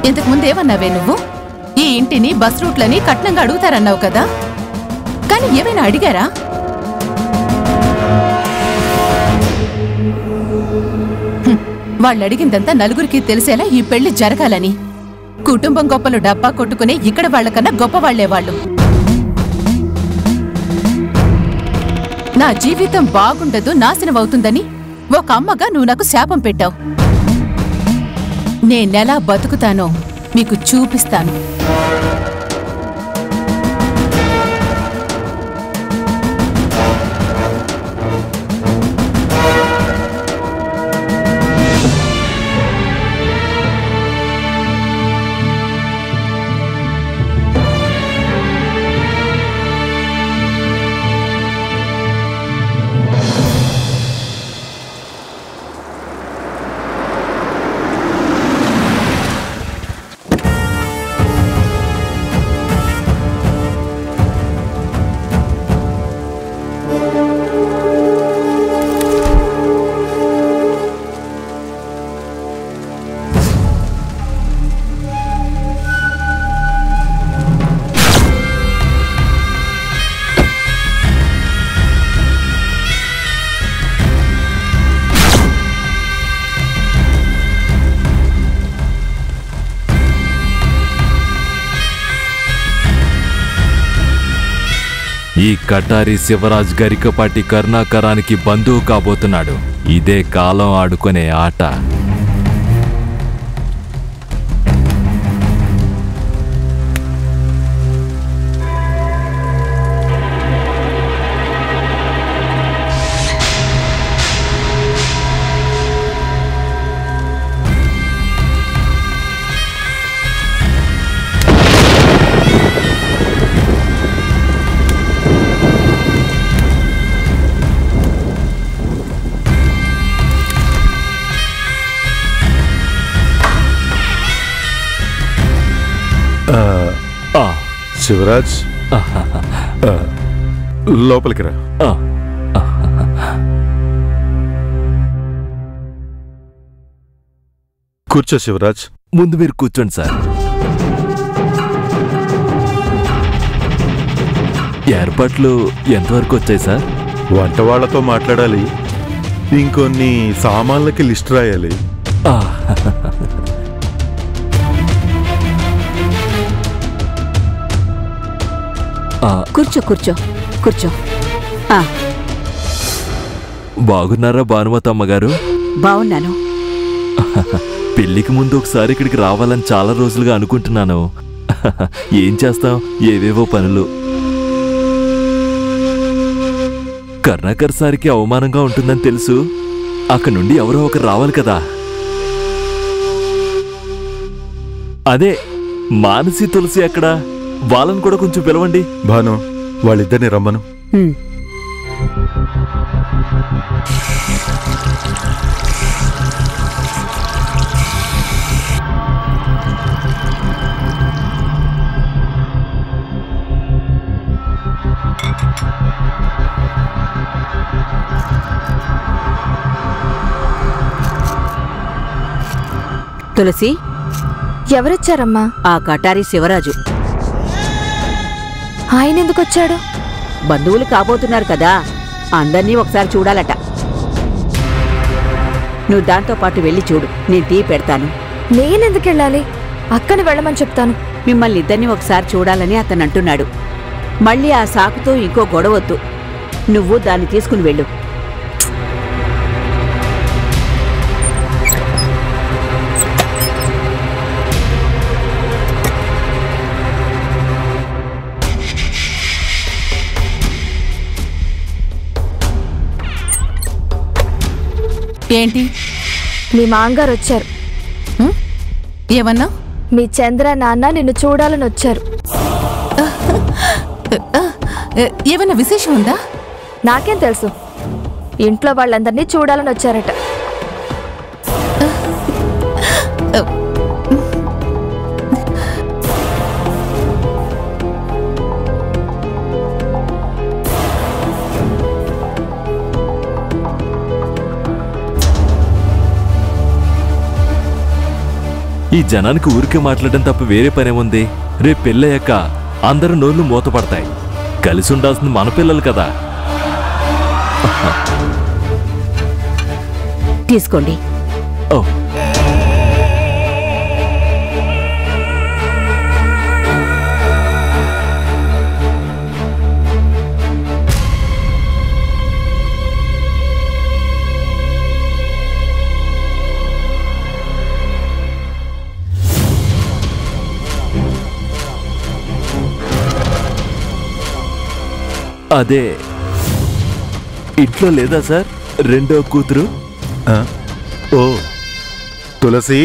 ఇంతకు ముందేమన్నావే నువ్వు? ఈ ఇంటిని బస్ రూట్లని కట్నంగా అడుగుతారన్నావు కదా, కానీ ఏమైనా అడిగారా? వాళ్ళు అడిగిందంతా నలుగురికి తెలిసేలా ఈ పెళ్లి జరగాలని. కుటుంబం గొప్పలు డబ్బా కొట్టుకునే ఇక్కడ వాళ్లకన్నా గొప్పవాళ్లే వాళ్ళు. నా జీవితం బాగుండదు, నాశనం అవుతుందని ఒక అమ్మగా నువ్వు నాకు శాపం పెట్టావు. నేనెలా బతుకుతానో మీకు చూపిస్తాను. ఈ కటారి శివరాజ్ గరికపాటి కరుణాకరానికి బంధువు కాబోతున్నాడు. ఇదే కాలం ఆడుకునే ఆట. శివరాజ్, లోపలికి రా. కూర్చో శివరాజ్. ముందు మీరు కూర్చోండి సార్. ఏర్పాట్లు ఎంతవరకు వచ్చాయి సార్? వంట వాళ్లతో మాట్లాడాలి, ఇంకొన్ని సామాన్లకి లిస్ట్ రాయాలి. కూర్చో కూర్చో కూర్చో. బాగున్నారా భానుమతి అమ్మగారు? బాగున్నాను. పెళ్లికి ముందు ఒకసారి ఇక్కడికి రావాలని చాలా రోజులుగా అనుకుంటున్నాను. ఏం చేస్తాం, ఏవేవో పనులు. కరుణాకర్ సారికి అవమానంగా ఉంటుందని తెలుసు. అక్కడి నుండి ఎవరో ఒకరు రావాలి కదా. అదే మానసి తులసి ఎక్కడ, వాళ్ళని కూడా కొంచెం పిలవండి. భాను, వాళ్ళిద్దరిని రమ్మను. తులసి, ఎవరొచ్చారమ్మా? ఆ కటారి శివరాజు. ఆయన ఎందుకొచ్చాడు? బంధువులు కాబోతున్నారు కదా, అందర్నీ ఒకసారి చూడాలట. నువ్వు దాంతో పాటు వెళ్ళి చూడు, నేను టీ పెడతాను. నేనెందుకెళ్ళాలి? అక్కని వెళ్ళమని చెప్తాను. మిమ్మల్ని ఇద్దరిని ఒకసారి చూడాలని అతను అంటున్నాడు. మళ్ళీ ఆ సాకుతో ఇంకో గొడవద్దు. నువ్వు దాన్ని తీసుకుని వెళ్ళు. ఏంటి? మీ మాంగారు వచ్చారు. ఏమన్నా? మీ చంద్ర నాన్న నిన్ను చూడాలని వచ్చారు. ఏమన్నా విశేషం ఉందా? నాకేం తెలుసు. ఇంట్లో వాళ్ళందరినీ చూడాలని వచ్చారట. ఈ జనానికి ఊరికే మాట్లాడడం తప్ప వేరే పనేముంది? రేపు పెళ్ళయ్యాక అందరు నోళ్ళు మూతపడతాయి. కలిసి ఉండాల్సింది మన పిల్లలు కదా. తీసుకోండి. ఓ అదే ఇంట్లో లేదా సార్ రెండో కూతురు? ఓ తులసి,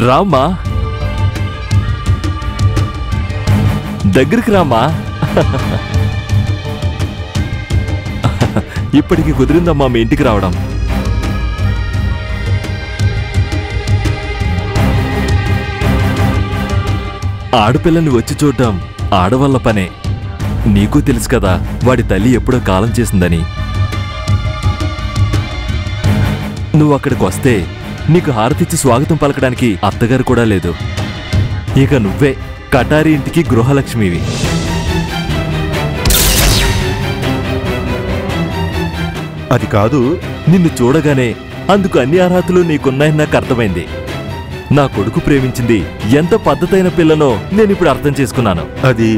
రామ్మా, దగ్గరికి రామ్మా. ఇప్పటికి కుదిరిందమ్మా మీ ఇంటికి రావడం. ఆడపిల్లని వచ్చి చూడ్డం ఆడవాళ్ళ పనే. నీకు తెలుసు కదా వాడి తల్లి ఎప్పుడో కాలం చేసిందని. నువ్వు అక్కడికి వస్తే నీకు హారతిచ్చి స్వాగతం పలకడానికి అత్తగారు కూడా లేదు. ఇక నువ్వే కటారి ఇంటికి గృహలక్ష్మివి. అది కాదు. నిన్ను చూడగానే అందుకు అన్ని అర్హతలు నీకున్నాయని నాకు అర్థమైంది. నా కొడుకు ప్రేమించింది ఎంత పద్ధతైన పిల్లనో నేనిప్పుడు అర్థం చేసుకున్నాను. అది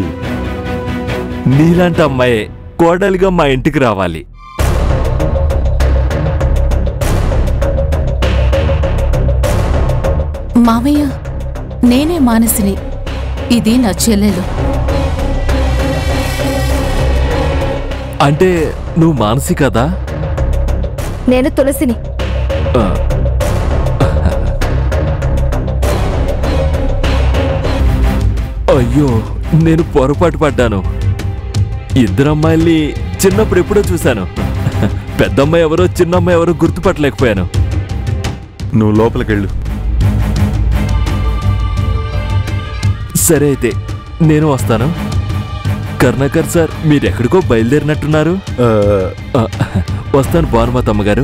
నీలాంటి అమ్మాయే కోడలిగా మా ఇంటికి రావాలి. మావయ్య, నేనే మానసిని. ఇది నా చెల్లెలు. అంటే నువ్వు మానసి కదా? నేను తులసిని. ఆ. అయ్యో, నేను పొరపాటు పడ్డాను. ఇద్దరమ్మాయిల్ని చిన్నప్పుడు ఎప్పుడో చూశాను. పెద్దమ్మాయి ఎవరో చిన్నమ్మాయి ఎవరో గుర్తుపట్టలేకపోయాను. నువ్వు లోపలికెళ్ళు. సరే అయితే నేను వస్తాను. కర్ణాకర్ సార్, మీరెక్కడికో బయలుదేరినట్టున్నారు. వస్తాను భానుమతమ్మ గారు.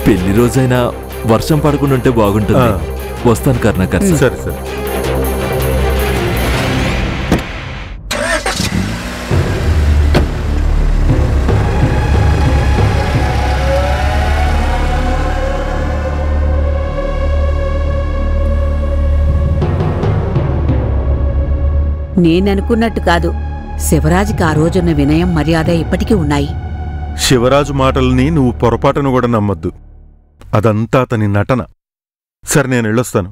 పెళ్లి రోజైనా వర్షం పడకుండా ఉంటే బాగుంటుంది. వస్తాను కర్ణాకర్ సార్. సరే సరే. నేననుకున్నట్టు కాదు. శివరాజుకి ఆ రోజున్న వినయం మర్యాద ఇప్పటికీ ఉన్నాయి. శివరాజు మాటల్ని నువ్వు పొరపాటును కూడా నమ్మొద్దు. అదంతా అతని నటన. సరే, నేను వెళ్ళొస్తాను.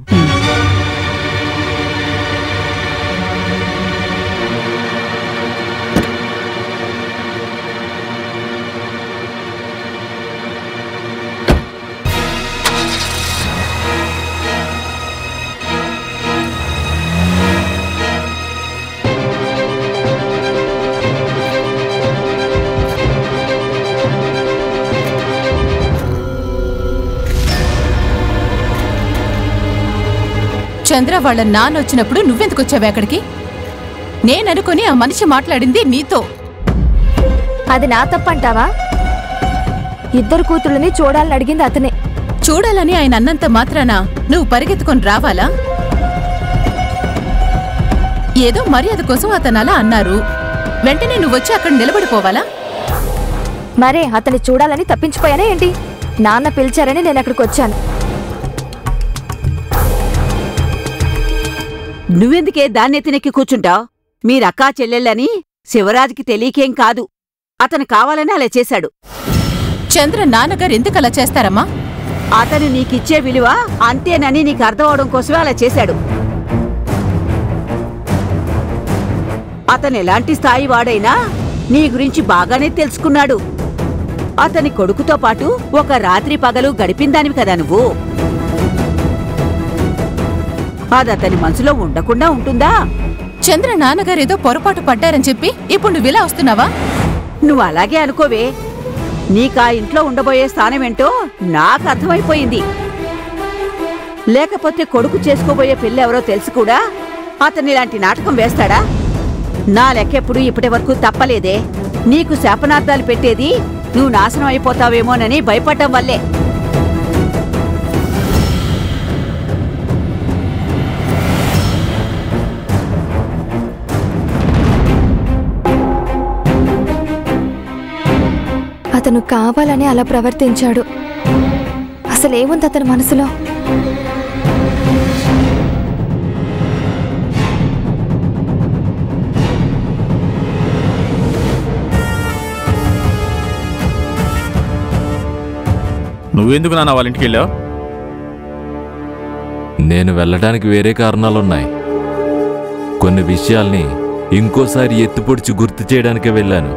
చంద్ర వాళ్ళ నాన్న వచ్చినప్పుడు నువ్వెందుకు వచ్చావే అక్కడికి? నేననుకుని ఆ మనిషి మాట్లాడింది నీతో. అది నా తప్పంటావా? ఇద్దరు కూతుళ్ళని చూడాలని అడిగింది అతనే. చూడాలని ఆయన అన్నంత మాత్రాన నువ్వు పరిగెత్తుకొని రావాలా? ఏదో మర్యాద కోసం అతను అలా అన్నారు. వెంటనే నువ్వొచ్చి అక్కడ నిలబడిపోవాలా? మరే అతన్ని చూడాలని తప్పించిపోయానే ఏంటి? నాన్న పిలిచారని నేను అక్కడికి వచ్చాను. నువ్వెందుకే దాన్నెత్తినెక్కి కూర్చుంటావు? మీరక్కా చెల్లెళ్ళని శివరాజుకి తెలియకేం కాదు. అతను కావాలని అలా చేశాడు. చంద్ర నాన్నగారు ఎందుకు అలా చేస్తారమ్మా? అతను నీకిచ్చే విలువ అంతేనని నీకు అర్థమవడం కోసమే అలా చేశాడు. అతను ఎలాంటి స్థాయి వాడైనా నీ గురించి బాగానే తెలుసుకున్నాడు. అతని కొడుకుతో పాటు ఒక రాత్రి పగలు గడిపిందానివి కదా నువ్వు. అదతని మనసులో ఉండకుండా ఉంటుందా? చంద్ర నాన్నగారేదో పొరపాటు పడ్డారని చెప్పి ఇప్పుడు నువ్విలా వస్తున్నావా? నువ్వు అలాగే అనుకోవే. నీకా ఇంట్లో ఉండబోయే స్థానమేంటో నాకు అర్థమైపోయింది. లేకపోతే కొడుకు చేసుకోబోయే పిల్లెవరో తెలిసి కూడా అతను ఇలాంటి నాటకం వేస్తాడా? నా లెక్కెప్పుడు ఇప్పటి వరకు తప్పలేదే. నీకు శాపనార్థాలు పెట్టేది నువ్వు నాశనం అయిపోతావేమోనని భయపడ్డం వల్లే. అతను కావాలని అలా ప్రవర్తించాడు. అసలేముంది అతని మనసులో? నువ్వెందుకు నాన్న వాళ్ళ ఇంటికి వెళ్ళావు? నేను వెళ్ళడానికి వేరే కారణాలున్నాయి. కొన్ని విషయాల్ని ఇంకోసారి ఎత్తుపొడిచి గుర్తు చేయడానికే వెళ్ళాను.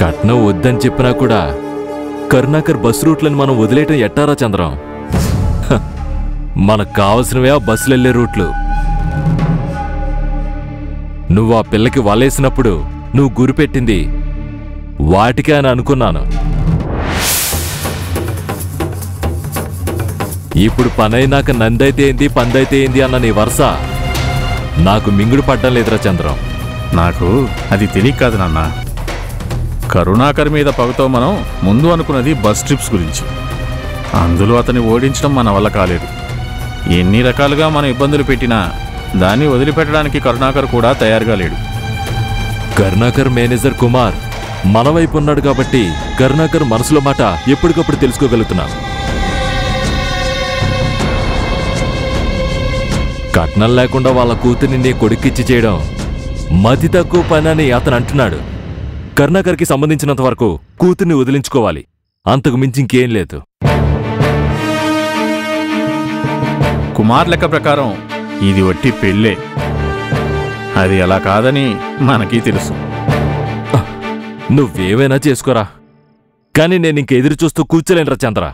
కట్నం వద్దని చెప్పినా కూడా కరుణాకర్ బస్ రూట్లను మనం వదిలేయటం ఎట్టారా చంద్రం? మనకు కావలసినవే ఆ బస్సులు వెళ్లే రూట్లు. నువ్వు ఆ పిల్లకి వలేసినప్పుడు నువ్వు గురిపెట్టింది వాటికే అని అనుకున్నాను. ఇప్పుడు పనైనాక నందైతే ఏంది పందైతే ఏంది అన్న నీ వరుస నాకు మింగుడు పడ్డం లేదురా చంద్రం. నాకు అది తెలియక కాదు నాన్న. కరుణాకర్ మీద పగతో మనం ముందు అనుకున్నది బస్ ట్రిప్స్ గురించి. అందులో అతన్ని ఓడించడం మన వల్ల కాలేదు. ఎన్ని రకాలుగా మనం ఇబ్బందులు పెట్టినా దాన్ని వదిలిపెట్టడానికి కరుణాకర్ కూడా తయారుగా లేడు. కరుణాకర్ మేనేజర్ కుమార్ మన వైపు ఉన్నాడు కాబట్టి కరుణాకర్ మనసులో మాట ఎప్పటికప్పుడు తెలుసుకోగలుగుతున్నా. కట్నం లేకుండా వాళ్ళ కూతుర్ని నీ కొడుక్కిచ్చి చేయడం మతి తక్కువ పని అని అతను అంటున్నాడు. కరుణాకర్కి సంబంధించినంత వరకు కూతుర్ని వదిలించుకోవాలి, అంతకు మించి ఇంకేం లేదు. కుమార్ లెక్క ప్రకారం ఇది వట్టి పెళ్ళే. అది అలా కాదని మనకీ తెలుసు. నువ్వేమైనా చేసుకోరా, కానీ నేను ఇంక ఎదురు చూస్తూ కూర్చోలేనురా చంద్ర.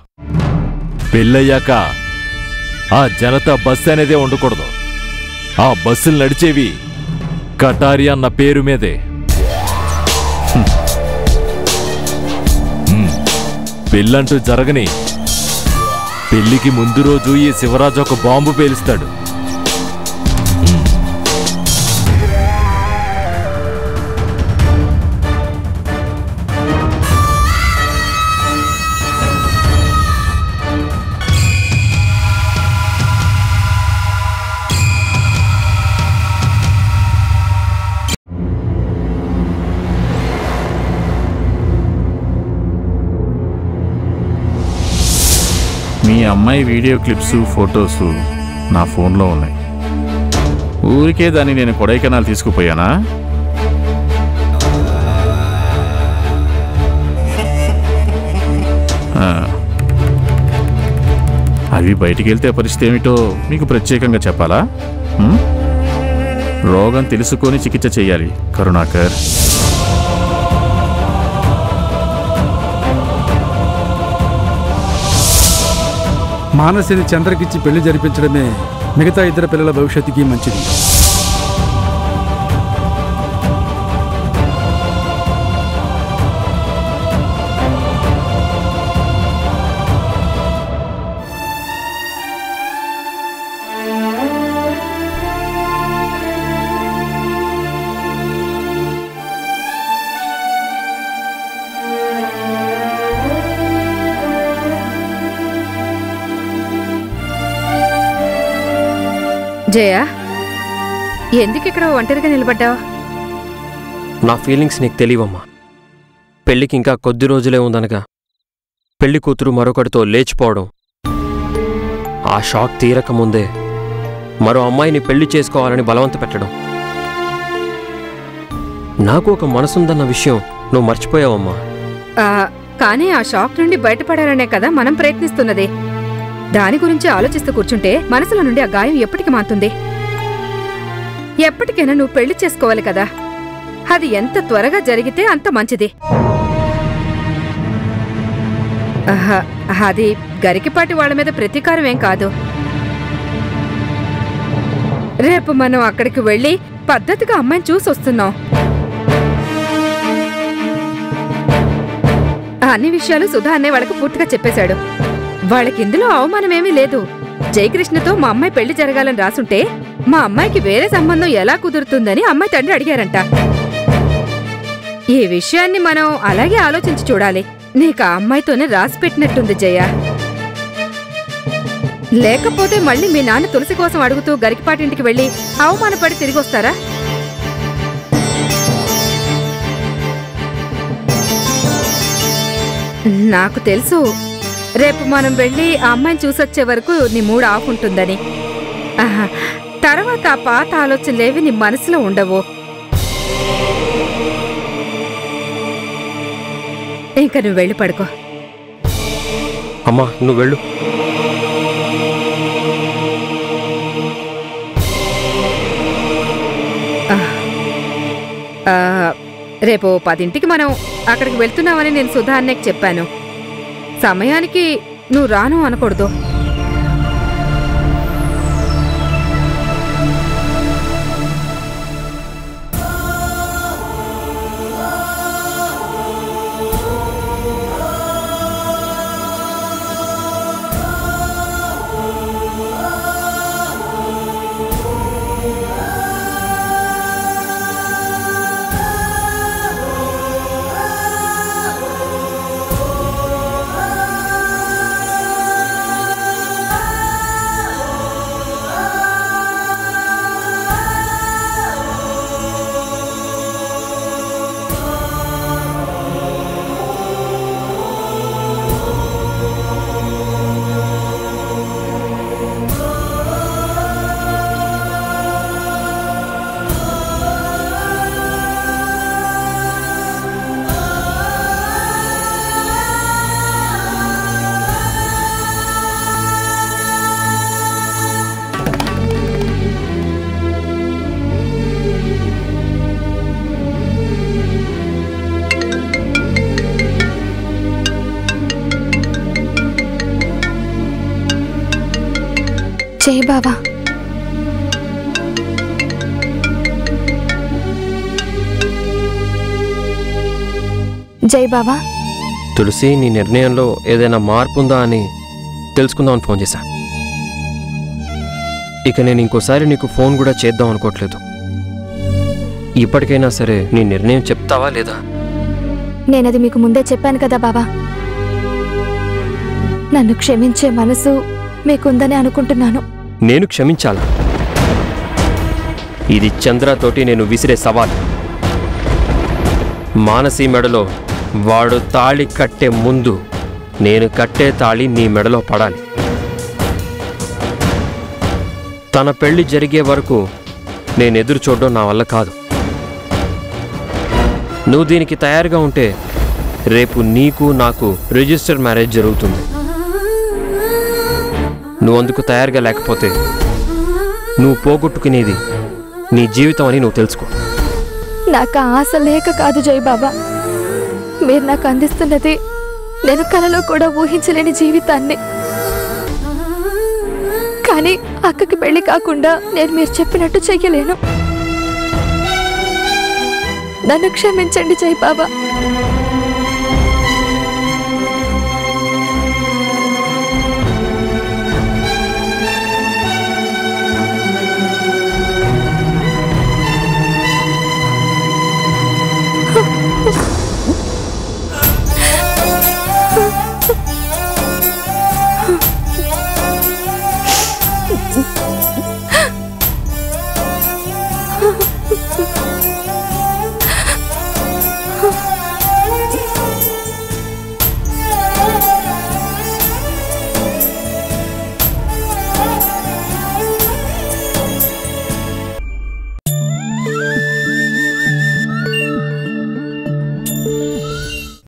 పెళ్ళయ్యాక ఆ జనతా బస్సు అనేదే ఉండకూడదు. ఆ బస్సులు నడిచేవి కటారి అన్న పేరు మీదే. పెళ్ళంటూ జరగని పెళ్లికి ముందు రోజు ఈ శివరాజు ఒక బాంబు పేలుస్తాడు. మీ అమ్మాయి వీడియో క్లిప్స్ ఫొటోసు నా ఫోన్లో ఉన్నాయి. ఊరికే దాన్ని నేను కొడైకెనాల్ తీసుకుపోయానా? అవి బయటికి వెళ్తే పరిస్థితి ఏమిటో మీకు ప్రత్యేకంగా చెప్పాలా? రోగం తెలుసుకొని చికిత్స చేయాలి కరుణాకర్. మానసిని చంద్రకిచ్చి పెళ్లి జరిపించడమే మిగతా ఇద్దరు పిల్లల భవిష్యత్తుకి మంచిది. జయ, ఎందుకు ఇక్కడ ఒంటరిగా నిలబడ్డావు? నా ఫీలింగ్స్ నీకు తెలియవమ్మా. పెళ్లికి ఇంకా కొద్ది రోజులే ఉందనగా పెళ్లి కూతురు మరొకటితో లేచిపోవడం, ఆ షాక్ తీరకముందే మరో అమ్మాయిని పెళ్లి చేసుకోవాలని బలవంత పెట్టడం, నాకు ఒక మనసుందన్న విషయం నువ్వు మర్చిపోయావమ్మా. కానీ ఆ షాక్ నుండి బయటపడాలనే కదా మనం ప్రయత్నిస్తున్నది. దాని గురించి ఆలోచిస్తూ కూర్చుంటే మనసులో నుండి ఆ గాయం ఎప్పటికి మారుతుంది? ఎప్పటికైనా నువ్వు పెళ్లి చేసుకోవాలి కదా. అది ఎంత త్వరగా జరిగితే అంత మంచిది. అది గరికిపాటి వాళ్ళ మీద ప్రతీకారం ఏం కాదు. రేపు మనం అక్కడికి వెళ్ళి పద్ధతిగా అమ్మాయిని చూసొస్తున్నాం. అన్ని విషయాలు సుధా అనే వాళ్ళకి పూర్తిగా చెప్పేశాడు. వాళ్ళకి ఇందులో అవమానమేమీ లేదు. జయకృష్ణతో మా అమ్మాయి పెళ్లి జరగాలని రాసుంటే మా అమ్మాయికి వేరే సంబంధం ఎలా కుదురుతుందని అమ్మాయి తండ్రి అడిగారంట. ఈ విషయాన్ని మనం అలాగే ఆలోచించి చూడాలి. నీకు ఆ అమ్మాయితోనే రాసి పెట్టినట్టుంది జయ. లేకపోతే మళ్ళీ మీ నాన్న తులసి కోసం అడుగుతూ గరికిపాటింటికి వెళ్ళి అవమానపడి తిరిగొస్తారా? నాకు తెలుసు రేపు మనం వెళ్ళి ఆ అమ్మాయిని చూసొచ్చే వరకు నీ మూడ్ ఆఫ్ ఉంటుందని. తర్వాత ఆ పాత ఆలోచనలేవి నీ మనసులో ఉండవు. ఇంకా నువ్వు వెళ్ళి పడుకో. అమ్మా నువ్వు వెళ్ళు. రేపు 10ంటికి మనం అక్కడికి వెళ్తున్నామని నేను సుధా అన్నయ్యకి చెప్పాను. సమయానికి నువ్వు రాను అనకూడదు. జై బావా. జై బావా. తులసి నీ నిర్ణయంలో ఏదైనా మార్పు ఉందా అని తెలుసుకుందామని ఫోన్ చేశా. ఇక నేను ఇంకోసారి నీకు ఫోన్ కూడా చేద్దాం అనుకోవట్లేదు. ఇప్పటికైనా సరే నీ నిర్ణయం చెప్తావా లేదా? నేనది మీకు ముందే చెప్పాను కదా బావా. నన్ను క్షమించే మనసు మీకుందని అనుకుంటున్నాను. నేను క్షమించాలా? ఇది చంద్రతోటి నేను విసిరే సవాల్. మానసి మెడలో వాడు తాళి కట్టే ముందు నేను కట్టే తాళి నీ మెడలో పడాలి. తన పెళ్లి జరిగే వరకు నేను ఎదురు చూడడం నా వల్ల కాదు. నువ్వు దీనికి తయారుగా ఉంటే రేపు నీకు నాకు రిజిస్టర్ మ్యారేజ్ జరుగుతుంది. నువ్వు అందుకు తయారుగా లేకపోతే నువ్వు పోగొట్టుకునేది నీ జీవితం అని నువ్వు తెలుసుకో. నాకు ఆశ లేక కాదు జై బాబా. మీరు నాకు అందిస్తున్నది నేను కలలో కూడా ఊహించలేని జీవితాన్ని. కానీ అక్కకి పెళ్లి కాకుండా నేను మీరు చెప్పినట్టు చెయ్యలేను. నన్ను క్షమించండి జై బాబా.